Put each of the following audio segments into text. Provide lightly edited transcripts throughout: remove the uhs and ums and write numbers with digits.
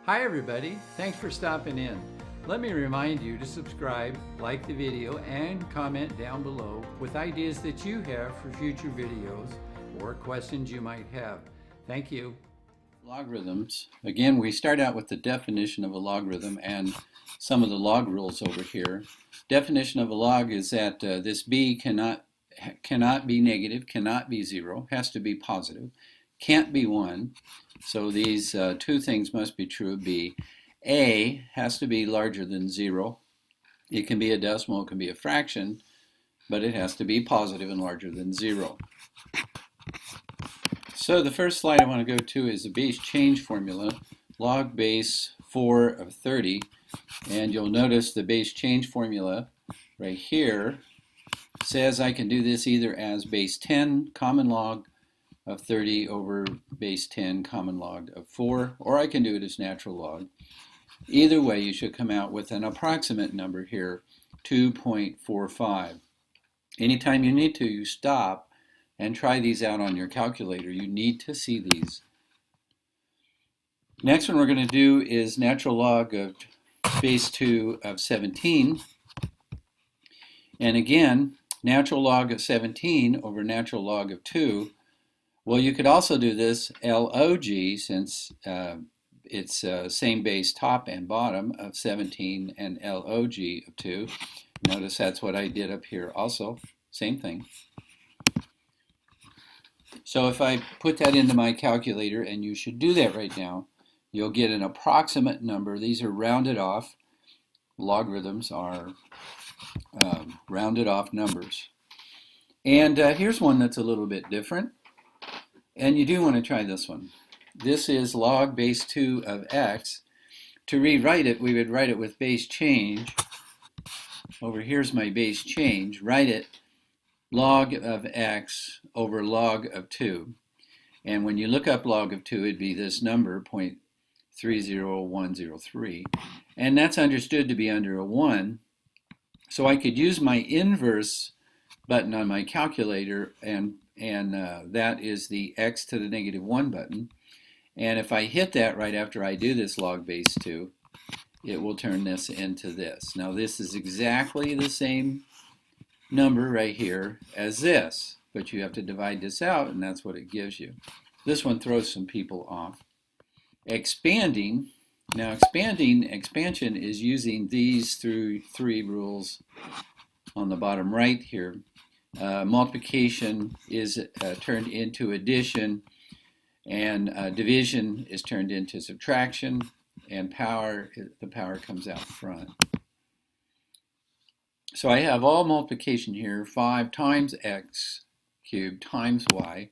Hi everybody, thanks for stopping in. Let me remind you to subscribe, like the video, and comment down below with ideas that you have for future videos or questions you might have. Thank you. Logarithms. Again, we start out with the definition of a logarithm and some of the log rules over here. Definition of a log is that this b cannot be negative, cannot be 0, has to be positive, can't be 1. So these two things must be true of b. A has to be larger than 0. It can be a decimal, it can be a fraction, but it has to be positive and larger than 0. So the first slide I want to go to is the base change formula, log base 4 of 30. And you'll notice the base change formula right here says I can do this either as base 10 common log of 30 over base 10 common log of 4, or I can do it as natural log. Either way, you should come out with an approximate number here, 2.45. Anytime you need to, you stop and try these out on your calculator. You need to see these. Next one we're going to do is natural log of base 2 of 17. And again, natural log of 17 over natural log of 2. Well, you could also do this log, since it's same base top and bottom of 17 and log of 2. Notice that's what I did up here also. Same thing. So if I put that into my calculator, and you should do that right now, you'll get an approximate number. These are rounded off. Logarithms are rounded off numbers. And here's one that's a little bit different. And you do want to try this one. This is log base 2 of x. To rewrite it, we would write it with base change. Over here's my base change. Write it log of x over log of 2. And when you look up log of 2, it'd be this number, 0.30103. And that's understood to be under a 1. So I could use my inverse button on my calculator, and that is the x to the negative 1 button. And if I hit that right after I do this log base 2, it will turn this into this. Now this is exactly the same number right here as this, but you have to divide this out, and that's what it gives you. This one throws some people off. Expanding. Now expansion is using these three rules on the bottom right here. Multiplication is turned into addition, and division is turned into subtraction, and the power comes out front. So I have all multiplication here, 5 times x cubed times y.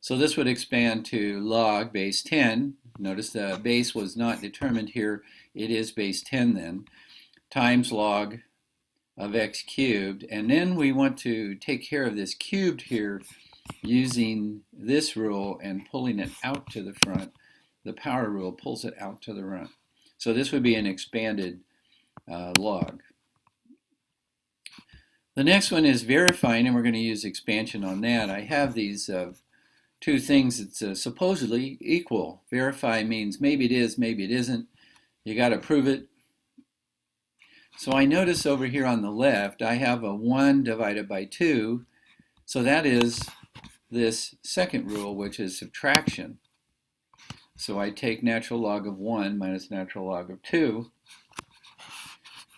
So this would expand to log base 10. Notice the base was not determined here. It is base 10 then, times log of x cubed. And then we want to take care of this cubed here using this rule and pulling it out to the front. The power rule pulls it out to the front. So this would be an expanded log. The next one is verifying, and we're going to use expansion on that. I have these two things that's supposedly equal. Verify means maybe it is, maybe it isn't. You got to prove it. So I notice over here on the left, I have a 1 divided by 2. So that is this second rule, which is subtraction. So I take natural log of 1 minus natural log of 2.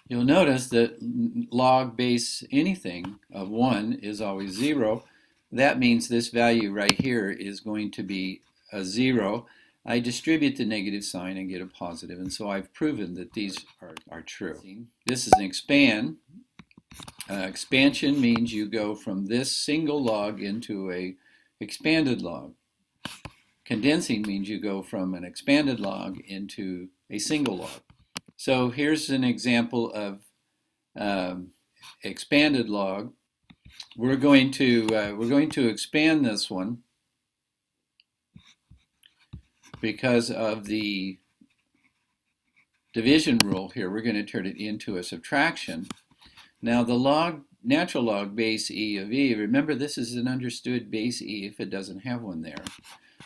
You'll notice that log base anything of 1 is always 0. That means this value right here is going to be a 0. I distribute the negative sign and get a positive, and so I've proven that these are true. This is an expand. Expansion means you go from this single log into a expanded log. Condensing means you go from an expanded log into a single log. So here's an example of expanded log. We're going to expand this one because of the division rule here. We're going to turn it into a subtraction. Now the natural log base e of e, remember this is an understood base e if it doesn't have one there.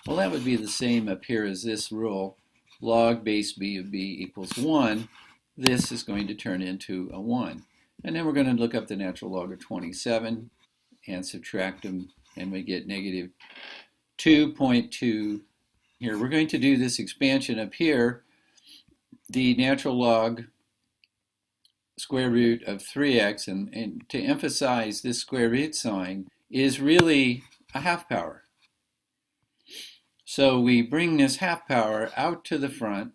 Well, that would be the same up here as this rule. log base b of b equals 1, this is going to turn into a 1. And then we're going to look up the natural log of 27 and subtract them, and we get negative 2.2 here. We're going to do this expansion up here. The natural log square root of 3x, and to emphasize this square root sign, is really a half power. So we bring this half power out to the front,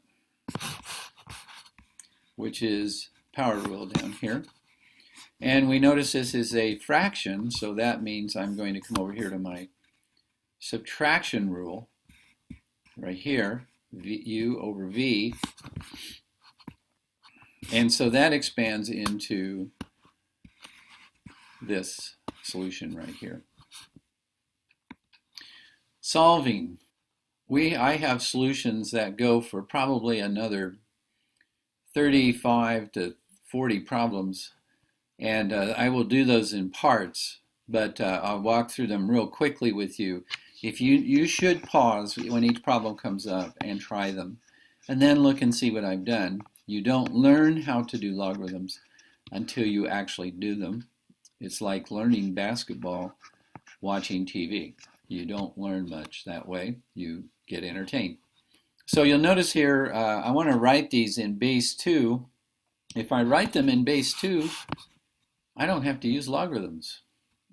which is power rule down here. And we notice this is a fraction, so that means I'm going to come over here to my subtraction rule right here, u over v. And so that expands into this solution right here. Solving. I have solutions that go for probably another 35 to 40 problems, and I will do those in parts, but I'll walk through them real quickly with you. You should pause when each problem comes up and try them, and then look and see what I've done. You don't learn how to do logarithms until you actually do them. It's like learning basketball watching TV. You don't learn much that way. You get entertained. So you'll notice here, I want to write these in base 2. If I write them in base 2, I don't have to use logarithms.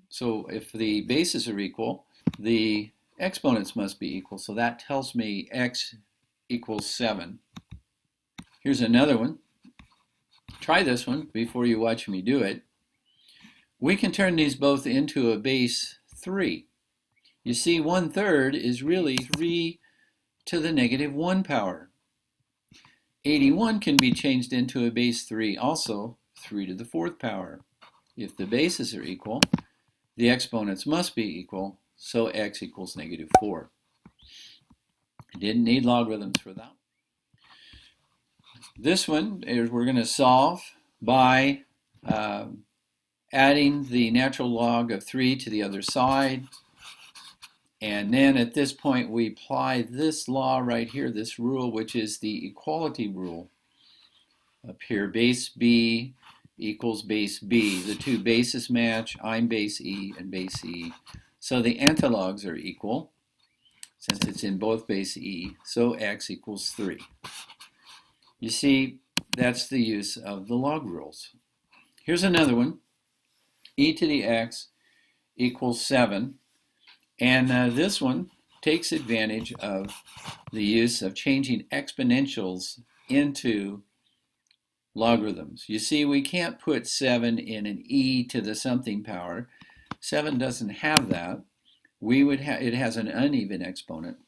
So if the bases are equal, the exponents must be equal. So that tells me x equals 7. Here's another one. Try this one before you watch me do it. We can turn these both into a base 3. You see, 1/3 is really 3 to the negative 1 power. 81 can be changed into a base 3, also 3 to the 4th power. If the bases are equal, the exponents must be equal, so x equals negative 4. I didn't need logarithms for that. This one is we're going to solve by adding the natural log of 3 to the other side. And then at this point we apply this law right here, this rule, which is the equality rule. Up here, base b equals base b. The two bases match. I'm base e and base e. So the antilogs are equal, since it's in both base e. So x equals 3. You see, that's the use of the log rules. Here's another one. E to the x equals 7. And this one takes advantage of the use of changing exponentials into logarithms. You see, we can't put 7 in an e to the something power. 7 doesn't have that. It has an uneven exponent.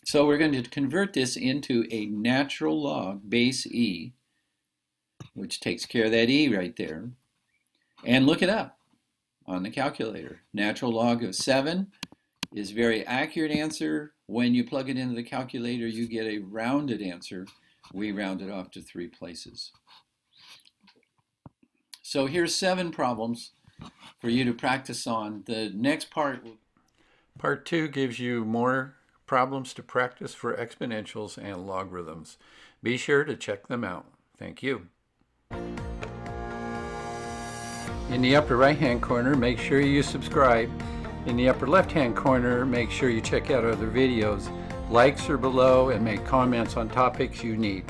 So we're going to convert this into a natural log, base e, which takes care of that e right there. And look it up on the calculator. Natural log of 7 is a very accurate answer. When you plug it into the calculator, you get a rounded answer. We round it off to 3 places. So here's 7 problems for you to practice on. The next part, Part 2, gives you more problems to practice for exponentials and logarithms. Be sure to check them out. Thank you. In the upper right-hand corner, make sure you subscribe. In the upper left-hand corner, make sure you check out other videos. Likes are below and make comments on topics you need.